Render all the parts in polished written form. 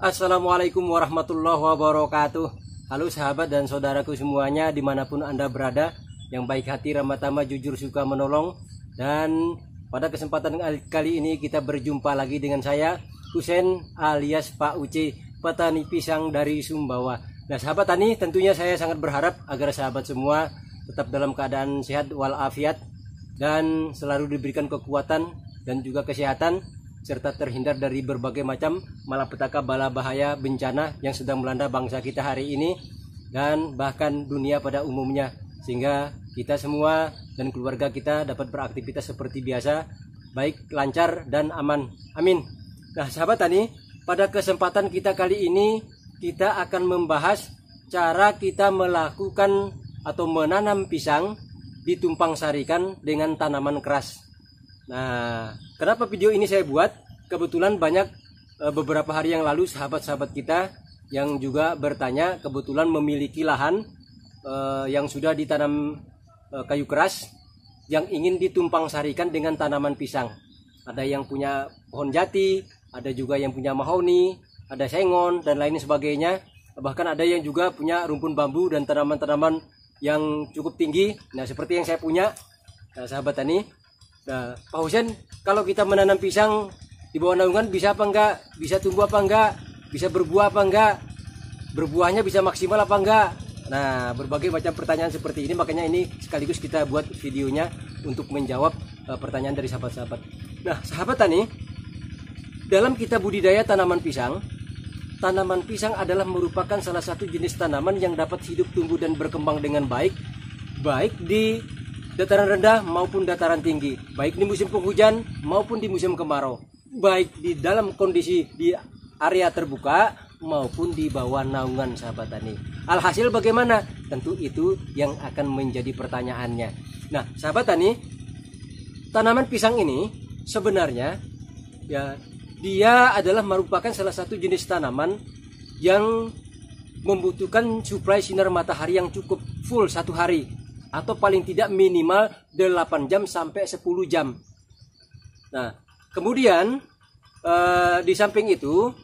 Assalamualaikum warahmatullahi wabarakatuh. Halo sahabat dan saudaraku semuanya dimanapun Anda berada, yang baik hati, ramah tamah, jujur, suka menolong. Dan pada kesempatan kali ini kita berjumpa lagi dengan saya Husein alias Pak Uci, petani pisang dari Sumbawa. Nah sahabat tani, tentunya saya sangat berharap agar sahabat semua tetap dalam keadaan sehat walafiat dan selalu diberikan kekuatan dan juga kesehatan, serta terhindar dari berbagai macam malapetaka, bala bahaya, bencana yang sedang melanda bangsa kita hari ini dan bahkan dunia pada umumnya, sehingga kita semua dan keluarga kita dapat beraktivitas seperti biasa, baik, lancar dan aman. Amin. Nah sahabat tani, pada kesempatan kita kali ini kita akan membahas cara kita melakukan atau menanam pisang ditumpang sarikan dengan tanaman keras. Nah, kenapa video ini saya buat? Kebetulan banyak beberapa hari yang lalu sahabat-sahabat kita yang juga bertanya, kebetulan memiliki lahan yang sudah ditanam kayu keras yang ingin ditumpang sarikan dengan tanaman pisang. Ada yang punya pohon jati, ada juga yang punya mahoni, ada sengon dan lain sebagainya. Bahkan ada yang juga punya rumpun bambu dan tanaman-tanaman yang cukup tinggi. Nah, seperti yang saya punya. Nah, sahabat tani, nah, Pak Husein, kalau kita menanam pisang di bawah naungan bisa apa enggak? Bisa tumbuh apa enggak? Bisa berbuah apa enggak? Berbuahnya bisa maksimal apa enggak? Nah, berbagai macam pertanyaan seperti ini, makanya ini sekaligus kita buat videonya untuk menjawab pertanyaan dari sahabat-sahabat. Nah, sahabat tani, dalam kita budidaya tanaman pisang adalah merupakan salah satu jenis tanaman yang dapat hidup, tumbuh dan berkembang dengan baik di dataran rendah maupun dataran tinggi, baik di musim penghujan maupun di musim kemarau, baik di dalam kondisi di area terbuka maupun di bawah naungan, sahabat tani. Alhasil bagaimana? Tentu itu yang akan menjadi pertanyaannya. Nah, sahabat tani, tanaman pisang ini sebenarnya ya dia adalah merupakan salah satu jenis tanaman yang membutuhkan suplai sinar matahari yang cukup full satu hari, atau paling tidak minimal 8 jam sampai 10 jam. Nah, kemudian di samping itu,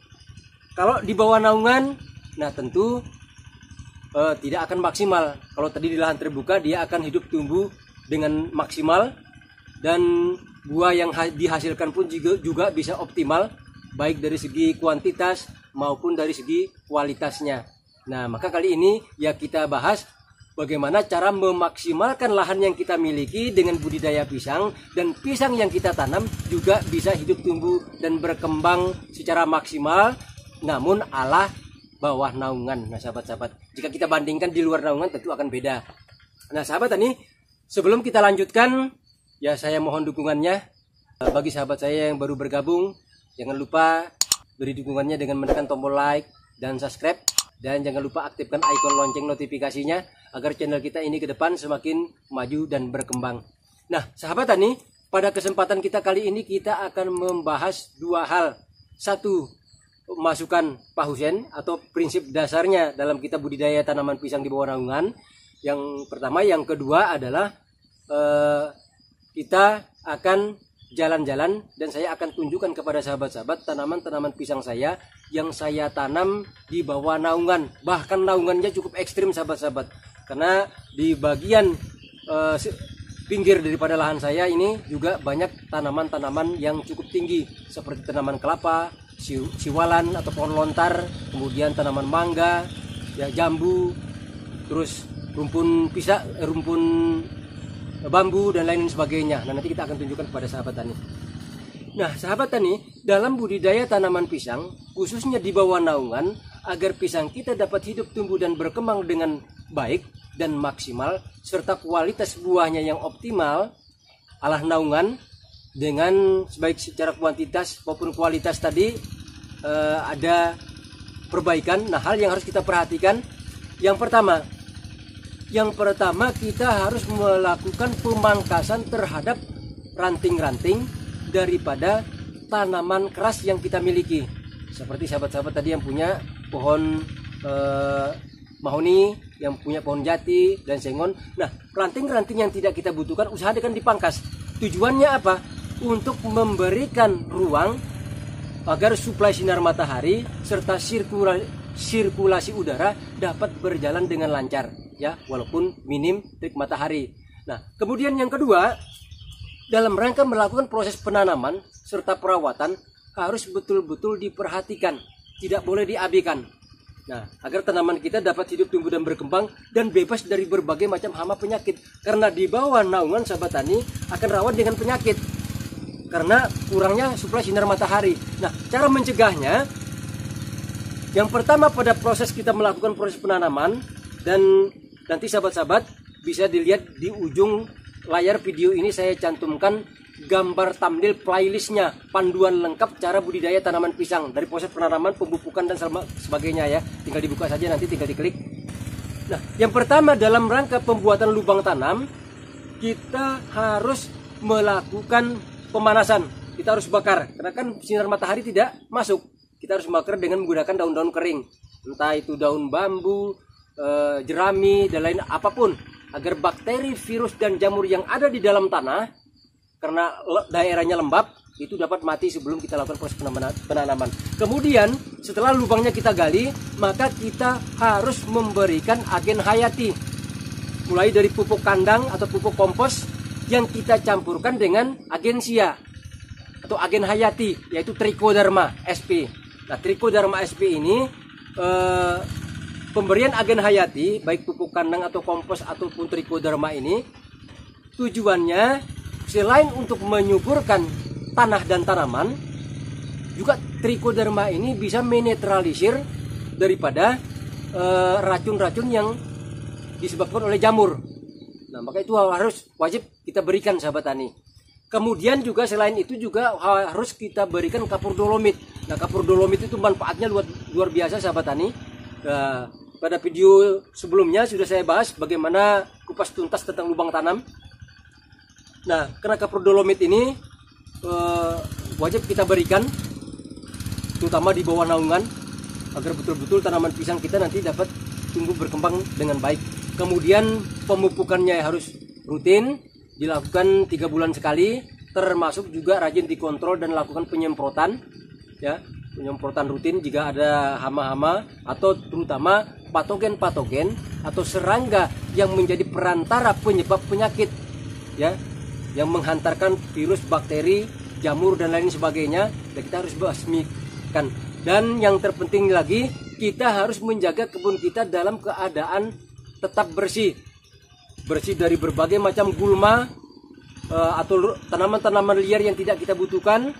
kalau di bawah naungan, nah tentu tidak akan maksimal. Kalau tadi di lahan terbuka, dia akan hidup tumbuh dengan maksimal dan buah yang dihasilkan pun juga bisa optimal, baik dari segi kuantitas maupun dari segi kualitasnya. Nah, maka kali ini ya kita bahas bagaimana cara memaksimalkan lahan yang kita miliki dengan budidaya pisang, dan pisang yang kita tanam juga bisa hidup, tumbuh dan berkembang secara maksimal, namun ala bawah naungan. Nah, sahabat-sahabat, jika kita bandingkan di luar naungan tentu akan beda. Nah, sahabat tani, sebelum kita lanjutkan, ya saya mohon dukungannya. Bagi sahabat saya yang baru bergabung, jangan lupa beri dukungannya dengan menekan tombol like dan subscribe. Dan jangan lupa aktifkan ikon lonceng notifikasinya agar channel kita ini ke depan semakin maju dan berkembang. Nah, sahabat tani, pada kesempatan kita kali ini kita akan membahas dua hal. Satu, masukan Pak Husein atau prinsip dasarnya dalam kita budidaya tanaman pisang di bawah naungan. Yang pertama, yang kedua adalah kita akan jalan-jalan dan saya akan tunjukkan kepada sahabat-sahabat tanaman-tanaman pisang saya yang saya tanam di bawah naungan. Bahkan naungannya cukup ekstrim, sahabat-sahabat, karena di bagian pinggir daripada lahan saya ini juga banyak tanaman-tanaman yang cukup tinggi, seperti tanaman kelapa, siwalan atau pohon lontar, kemudian tanaman mangga, ya, jambu, terus rumpun bambu dan lain sebagainya. Nah, nanti kita akan tunjukkan kepada sahabat tani. Nah, sahabat tani, dalam budidaya tanaman pisang, khususnya di bawah naungan, agar pisang kita dapat hidup, tumbuh dan berkembang dengan baik dan maksimal, serta kualitas buahnya yang optimal, ala naungan dengan baik secara kuantitas maupun kualitas tadi ada perbaikan. Nah, hal yang harus kita perhatikan, yang pertama kita harus melakukan pemangkasan terhadap ranting-ranting daripada tanaman keras yang kita miliki. Seperti sahabat-sahabat tadi yang punya pohon mahoni, yang punya pohon jati dan sengon. Nah, ranting-ranting yang tidak kita butuhkan usahakan dipangkas. Tujuannya apa? Untuk memberikan ruang agar suplai sinar matahari serta sirkulasi udara dapat berjalan dengan lancar, ya, walaupun minim terik matahari. Nah, kemudian yang kedua, dalam rangka melakukan proses penanaman serta perawatan harus betul-betul diperhatikan, tidak boleh diabaikan. Nah, agar tanaman kita dapat hidup, tumbuh dan berkembang dan bebas dari berbagai macam hama penyakit. Karena di bawah naungan sahabat tani akan rawan dengan penyakit karena kurangnya suplai sinar matahari. Nah, cara mencegahnya, yang pertama pada proses kita melakukan proses penanaman, dan nanti sahabat-sahabat bisa dilihat di ujung layar video ini saya cantumkan gambar thumbnail playlistnya, panduan lengkap cara budidaya tanaman pisang dari proses penanaman, pemupukan dan sebagainya, ya. Tinggal dibuka saja, nanti tinggal diklik. Nah, yang pertama dalam rangka pembuatan lubang tanam, kita harus melakukan pemanasan. Kita harus bakar, karena kan sinar matahari tidak masuk. Kita harus bakar dengan menggunakan daun-daun kering, entah itu daun bambu, jerami, dan lain apapun, agar bakteri, virus, dan jamur yang ada di dalam tanah, karena daerahnya lembab, itu dapat mati sebelum kita lakukan proses penanaman. Kemudian setelah lubangnya kita gali, maka kita harus memberikan agen hayati, mulai dari pupuk kandang atau pupuk kompos yang kita campurkan dengan agen sia atau agen hayati, yaitu Trichoderma sp. Nah, Trichoderma sp ini pemberian agen hayati, baik pupuk kandang atau kompos ataupun Trichoderma ini, tujuannya selain untuk menyuburkan tanah dan tanaman, juga Trichoderma ini bisa menetralisir daripada racun-racun yang disebabkan oleh jamur. Nah, maka itu harus wajib kita berikan sahabat tani. Kemudian juga selain itu juga harus kita berikan kapur dolomit. Nah, kapur dolomit itu manfaatnya luar biasa sahabat tani. Pada video sebelumnya sudah saya bahas bagaimana kupas tuntas tentang lubang tanam. Nah, karena kapur dolomit ini wajib kita berikan, terutama di bawah naungan, agar betul-betul tanaman pisang kita nanti dapat tumbuh berkembang dengan baik. Kemudian pemupukannya harus rutin, dilakukan 3 bulan sekali, termasuk juga rajin dikontrol dan lakukan penyemprotan, ya, penyemprotan rutin jika ada hama-hama atau terutama patogen-patogen atau serangga yang menjadi perantara penyebab penyakit, ya, yang menghantarkan virus, bakteri, jamur dan lain sebagainya, dan kita harus basmikan. Dan yang terpenting lagi, kita harus menjaga kebun kita dalam keadaan tetap bersih dari berbagai macam gulma atau tanaman-tanaman liar yang tidak kita butuhkan,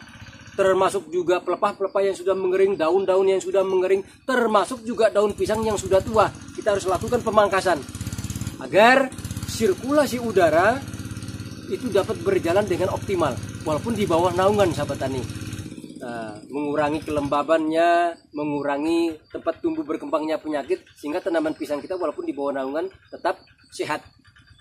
termasuk juga pelepah-pelepah yang sudah mengering, daun-daun yang sudah mengering, termasuk juga daun pisang yang sudah tua. Kita harus lakukan pemangkasan agar sirkulasi udara itu dapat berjalan dengan optimal walaupun di bawah naungan sahabat tani. Mengurangi kelembabannya, mengurangi tempat tumbuh berkembangnya penyakit, sehingga tanaman pisang kita walaupun di bawah naungan tetap sehat.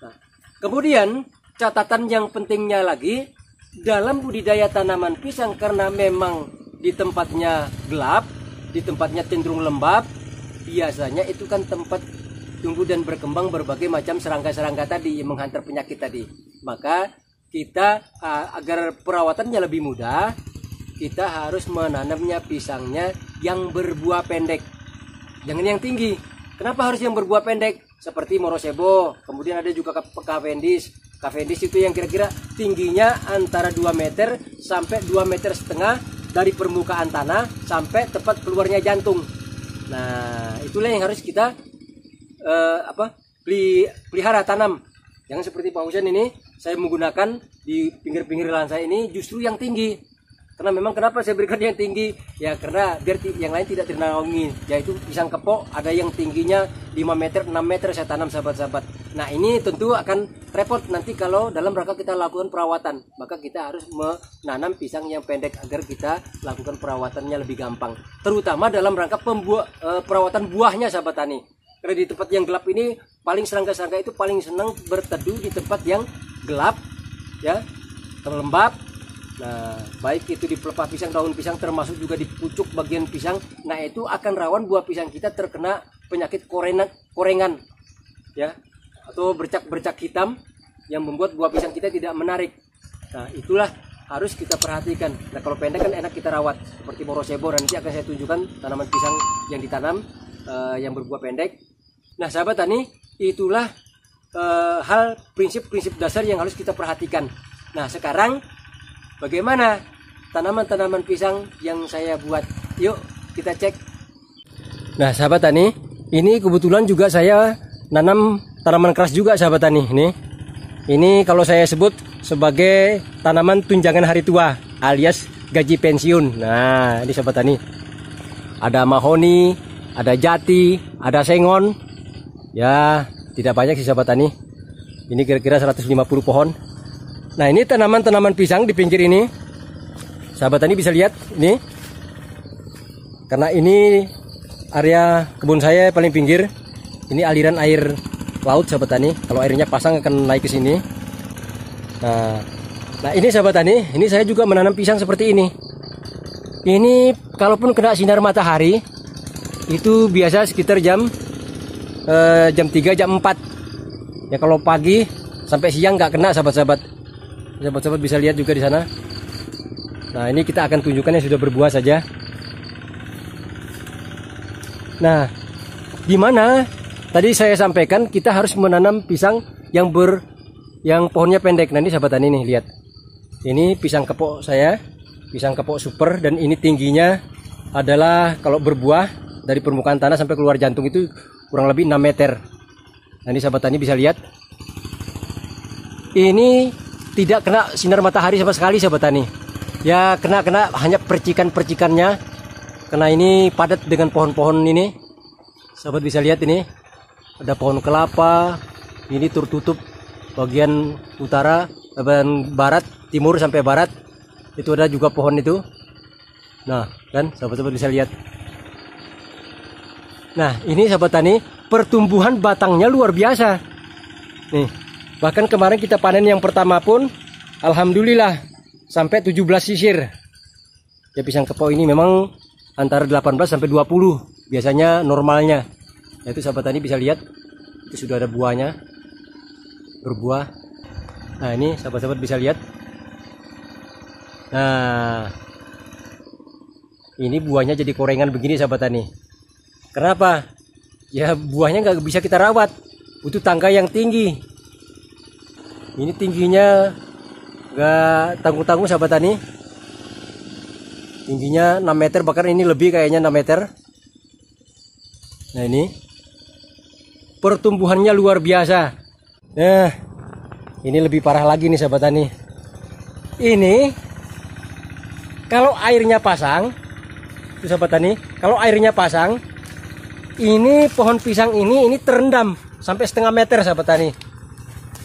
Nah, kemudian catatan yang pentingnya lagi dalam budidaya tanaman pisang, karena memang di tempatnya gelap, di tempatnya cenderung lembab, biasanya itu kan tempat tumbuh dan berkembang berbagai macam serangga-serangga tadi yang menghantar penyakit tadi. Maka kita agar perawatannya lebih mudah, kita harus menanamnya pisangnya yang berbuah pendek, jangan yang tinggi. Kenapa harus yang berbuah pendek? Seperti Morosebo, kemudian ada juga Cavendish. Cavendish itu yang kira-kira tingginya antara 2 meter sampai 2,5 meter dari permukaan tanah sampai tepat keluarnya jantung. Nah, itulah yang harus kita pelihara tanam. Jangan seperti Pak Husen ini, saya menggunakan di pinggir-pinggir lahan saya ini justru yang tinggi. Karena memang kenapa saya berikan yang tinggi? Ya karena biar yang lain tidak ternaungi. Yaitu pisang kepok ada yang tingginya 5 meter, 6 meter saya tanam sahabat-sahabat. Nah, ini tentu akan repot nanti kalau dalam rangka kita lakukan perawatan. Maka kita harus menanam pisang yang pendek agar kita lakukan perawatannya lebih gampang. Terutama dalam rangka perawatan buahnya sahabat tani. Karena di tempat yang gelap ini paling serangga-serangga itu paling senang berteduh di tempat yang gelap, ya, terlembab. Nah, baik itu di pelepah pisang, daun pisang, termasuk juga di pucuk bagian pisang. Nah, itu akan rawan buah pisang kita terkena penyakit korengan, ya, atau bercak-bercak hitam yang membuat buah pisang kita tidak menarik. Nah, itulah harus kita perhatikan. Nah kalau pendek kan enak kita rawat seperti morosebo. Nanti akan saya tunjukkan tanaman pisang yang ditanam yang berbuah pendek. Nah sahabat tani, itulah hal prinsip-prinsip dasar yang harus kita perhatikan. Nah sekarang bagaimana tanaman-tanaman pisang yang saya buat? Yuk kita cek. Nah sahabat tani, ini kebetulan juga saya nanam tanaman keras juga sahabat tani. Ini kalau saya sebut sebagai tanaman tunjangan hari tua alias gaji pensiun. Nah ini sahabat tani, ada mahoni, ada jati, ada sengon. Ya tidak banyak sih sahabat tani. Ini kira-kira 150 pohon. Nah ini tanaman-tanaman pisang di pinggir ini. Sahabat tani bisa lihat ini. Karena ini area kebun saya paling pinggir. Ini aliran air laut sahabat tani. Kalau airnya pasang akan naik ke sini. Nah ini sahabat tani, ini saya juga menanam pisang seperti ini. Ini kalaupun kena sinar matahari itu biasa sekitar jam 3 jam 4. Ya kalau pagi sampai siang nggak kena sahabat-sahabat. Sahabat-sahabat bisa lihat juga di sana. Nah ini kita akan tunjukkan yang sudah berbuah saja. Nah, di mana tadi saya sampaikan kita harus menanam pisang yang pohonnya pendek. Nah ini sahabat tani nih lihat. Ini pisang kepok saya, pisang kepok super, dan ini tingginya adalah kalau berbuah dari permukaan tanah sampai keluar jantung itu kurang lebih 6 meter. Nah ini sahabat tani bisa lihat. Ini tidak kena sinar matahari sama sekali sahabat tani. Ya kena hanya percikan-percikannya. Karena ini padat dengan pohon-pohon ini. Sahabat bisa lihat ini. Ada pohon kelapa. Ini tertutup bagian utara, bagian barat, timur sampai barat. Itu ada juga pohon itu. Nah, kan sahabat-sahabat bisa lihat. Nah, ini sahabat tani, pertumbuhan batangnya luar biasa. Nih, bahkan kemarin kita panen yang pertama pun alhamdulillah sampai 17 sisir. Ya pisang kepok ini memang antara 18 sampai 20 biasanya normalnya. Nah, itu sahabat tani bisa lihat itu sudah ada buahnya berbuah. Nah ini sahabat-sahabat bisa lihat. Nah ini buahnya jadi korengan begini sahabat tani. Kenapa? Ya buahnya nggak bisa kita rawat, butuh tangga yang tinggi. Ini tingginya nggak tanggung-tanggung sahabat tani. Tingginya 6 meter, bahkan ini lebih kayaknya 6 meter. Nah ini pertumbuhannya luar biasa. Nah ini lebih parah lagi nih sahabat tani. Ini kalau airnya pasang, itu sahabat tani, kalau airnya pasang, ini pohon pisang ini terendam sampai setengah meter sahabat tani.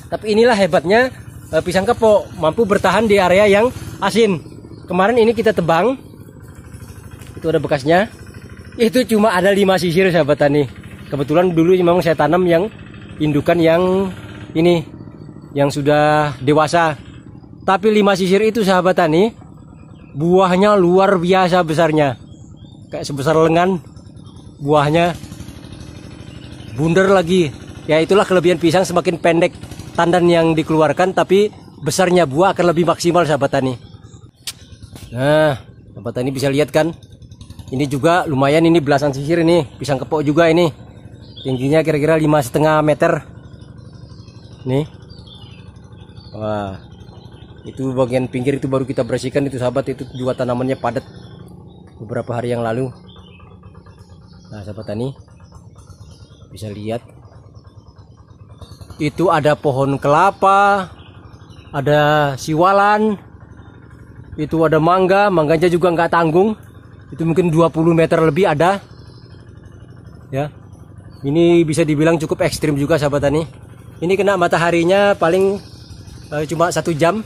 Tapi inilah hebatnya pisang kepok, mampu bertahan di area yang asin. Kemarin ini kita tebang, itu ada bekasnya. Itu cuma ada 5 sisir sahabat tani. Kebetulan dulu memang saya tanam yang indukan yang ini, yang sudah dewasa. Tapi 5 sisir itu sahabat tani, buahnya luar biasa besarnya. Kayak sebesar lengan buahnya. Bundar lagi. Ya itulah kelebihan pisang, semakin pendek tandan yang dikeluarkan tapi besarnya buah akan lebih maksimal sahabat tani. Nah, sahabat tani bisa lihat kan? Ini juga lumayan, ini belasan sisir ini, pisang kepok juga ini. Tingginya kira-kira 5,5 meter. Nih. Wah. Itu bagian pinggir itu baru kita bersihkan itu sahabat, itu juga tanamannya padat beberapa hari yang lalu. Nah, sahabat tani bisa lihat. Itu ada pohon kelapa, ada siwalan, itu ada mangga, mangganya juga nggak tanggung. Itu mungkin 20 meter lebih ada. Ya. Ini bisa dibilang cukup ekstrim juga sahabat tani. Ini kena mataharinya paling cuma 1 jam.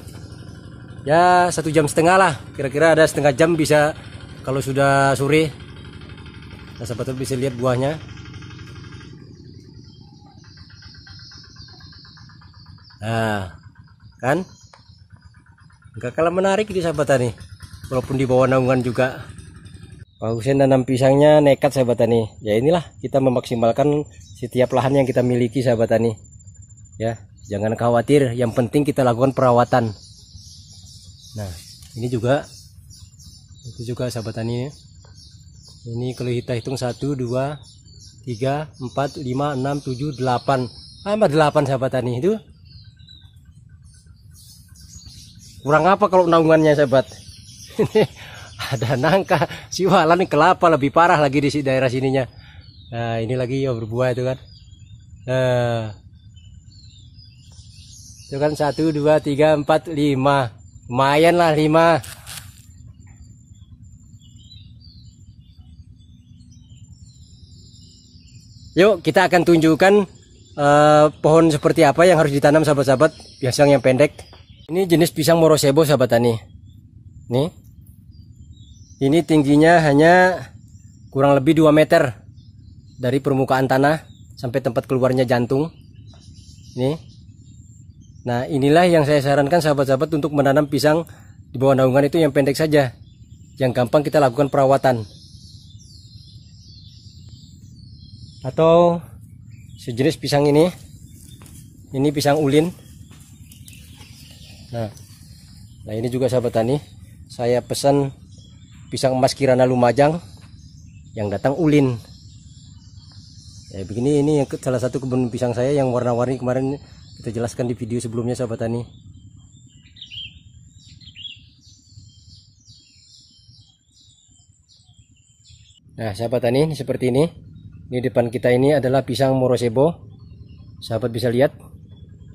Ya 1,5 jam lah. Kira-kira ada setengah jam bisa kalau sudah sore. Nah, sahabat bisa lihat buahnya. Nah, kan? Gak kalah menarik di sahabat tani. Walaupun di bawah naungan juga. Pak Husein nanam pisangnya nekat sahabat tani. Ya inilah kita memaksimalkan setiap lahan yang kita miliki sahabat tani. Ya, jangan khawatir, yang penting kita lakukan perawatan. Nah, Ini juga, itu juga sahabat tani. Ini kalau kita hitung 1, 2, 3, 4, 5, 6, 7, 8. 8 sahabat tani itu. Kurang apa kalau naungannya sahabat? Ada nangka, siwalan, kelapa lebih parah lagi di daerah sininya. Nah ini lagi ya berbuah itu kan. Itu kan 1, 2, 3, 4, 5. Lumayan lah 5. Yuk kita akan tunjukkan pohon seperti apa yang harus ditanam sahabat-sahabat. Pisang yang pendek. Ini jenis pisang Morosebo sahabat tani. Nih. Ini tingginya hanya kurang lebih 2 meter dari permukaan tanah sampai tempat keluarnya jantung. Nih. Nah inilah yang saya sarankan sahabat-sahabat untuk menanam pisang di bawah naungan itu yang pendek saja, yang gampang kita lakukan perawatan. Atau sejenis pisang ini pisang ulin. Nah ini juga sahabat tani, saya pesan pisang emas Kirana Lumajang yang datang ulin. Ya begini, ini yang salah satu kebun pisang saya yang warna-warni kemarin kita jelaskan di video sebelumnya sahabat tani. Nah sahabat tani, ini seperti ini. Ini depan kita ini adalah pisang Morosebo. Sahabat bisa lihat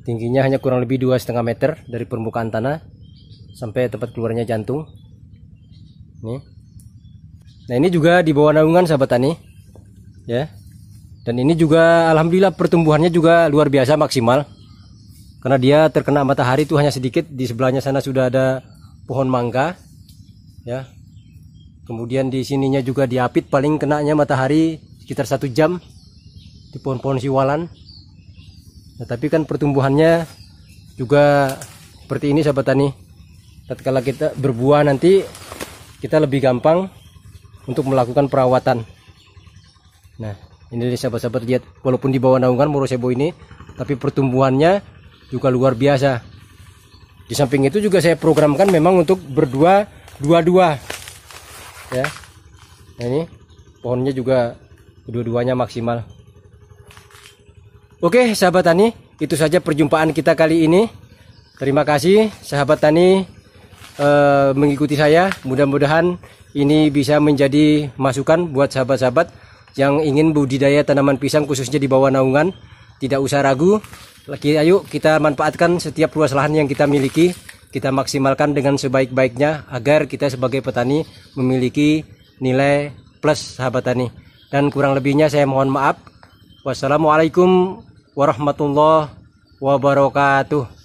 tingginya hanya kurang lebih 2,5 meter dari permukaan tanah sampai tempat keluarnya jantung. Nih. Nah ini juga di bawah naungan sahabat tani, ya. Dan ini juga alhamdulillah pertumbuhannya juga luar biasa maksimal. Karena dia terkena matahari itu hanya sedikit. Di sebelahnya sana sudah ada pohon mangga, ya. Kemudian di sininya juga diapit, paling kenanya matahari sekitar 1 jam di pohon-pohon siwalan. Nah, tapi kan pertumbuhannya juga seperti ini sahabat tani. Tatkala kita berbuah nanti kita lebih gampang untuk melakukan perawatan. Nah ini sahabat-sahabat lihat, walaupun di bawah naungan Morosebo ini, tapi pertumbuhannya juga luar biasa. Di samping itu juga saya programkan memang untuk berdua dua ya. Nah ini pohonnya juga kedua-duanya maksimal. Oke sahabat tani, itu saja perjumpaan kita kali ini. Terima kasih sahabat tani mengikuti saya. Mudah-mudahan ini bisa menjadi masukan buat sahabat-sahabat yang ingin budidaya tanaman pisang khususnya di bawah naungan. Tidak usah ragu. Ayo kita manfaatkan setiap luas lahan yang kita miliki, kita maksimalkan dengan sebaik-baiknya agar kita sebagai petani memiliki nilai plus sahabat tani. Dan kurang lebihnya saya mohon maaf. Wassalamualaikum warahmatullahi wabarakatuh.